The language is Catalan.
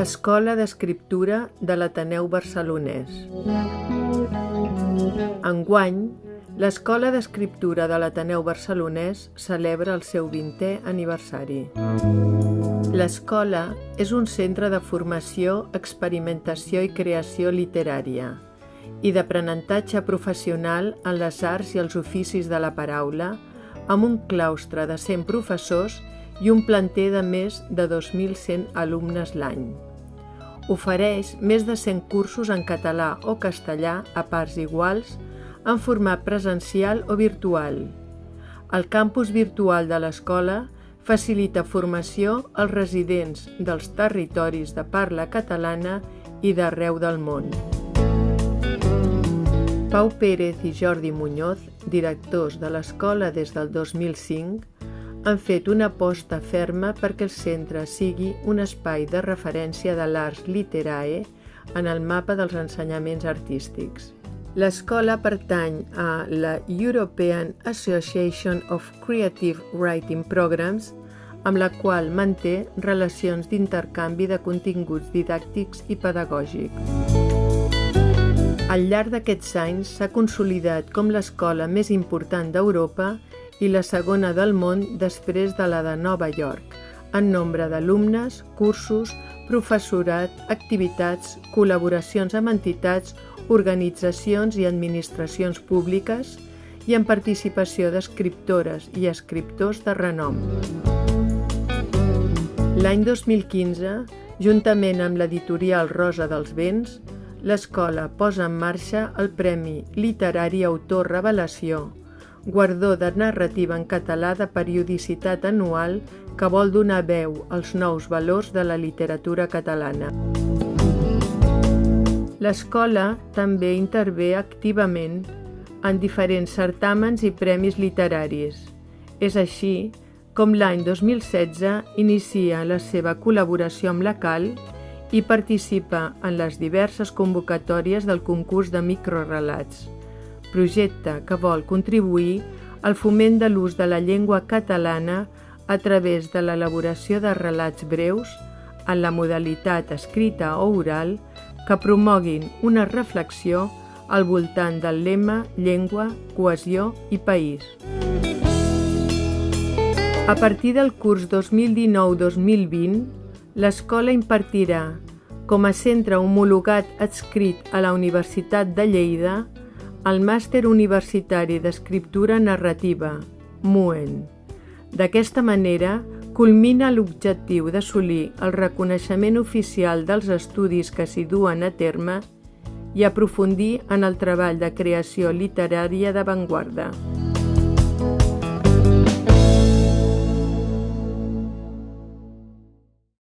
Escola d'Escriptura de l'Ateneu Barcelonès. Enguany, l'Escola d'Escriptura de l'Ateneu Barcelonès celebra el seu 20è aniversari. L'escola és un centre de formació, experimentació i creació literària i d'aprenentatge professional en les arts i els oficis de la paraula, amb un claustre de 100 professors i un planter de més de 2.100 alumnes l'any. Ofereix més de 100 cursos en català o castellà a parts iguals, en format presencial o virtual. El campus virtual de l'escola facilita formació als residents dels territoris de parla catalana i d'arreu del món. Pau Pérez i Jordi Muñoz, directors de l'escola des del 2005, han fet una aposta ferma perquè el centre sigui un espai de referència de l'Ars Literae en el mapa dels ensenyaments artístics. L'escola pertany a la European Association of Creative Writing Programs, amb la qual manté relacions d'intercanvi de continguts didàctics i pedagògics. Al llarg d'aquests anys s'ha consolidat com l'escola més important d'Europa i la segona del món després de la de Nova York, en nombre d'alumnes, cursos, professorat, activitats, col·laboracions amb entitats, organitzacions i administracions públiques i en participació d'escriptores i escriptors de renom. L'any 2015, juntament amb l'editorial Rosa dels Vents, l'escola posa en marxa el Premi Literari Autor Revelació, guardó de narrativa en català de periodicitat anual que vol donar veu als nous valors de la literatura catalana. L'escola també intervé activament en diferents certàmens i premis literaris. És així com l'any 2016 inicia la seva col·laboració amb la CAL i participa en les diverses convocatòries del concurs de microrelats, projecte que vol contribuir al foment de l'ús de la llengua catalana a través de l'elaboració de relats breus en la modalitat escrita o oral que promoguin una reflexió al voltant del lema llengua, cohesió i país. A partir del curs 2019-2020, l'escola impartirà, com a centre homologat adscrit a la Universitat de Lleida, el Màster Universitari d'Escriptura Narrativa, MUEN. D'aquesta manera, culmina l'objectiu d'assolir el reconeixement oficial dels estudis que s'hi duen a terme i aprofundir en el treball de creació literària d'avantguarda.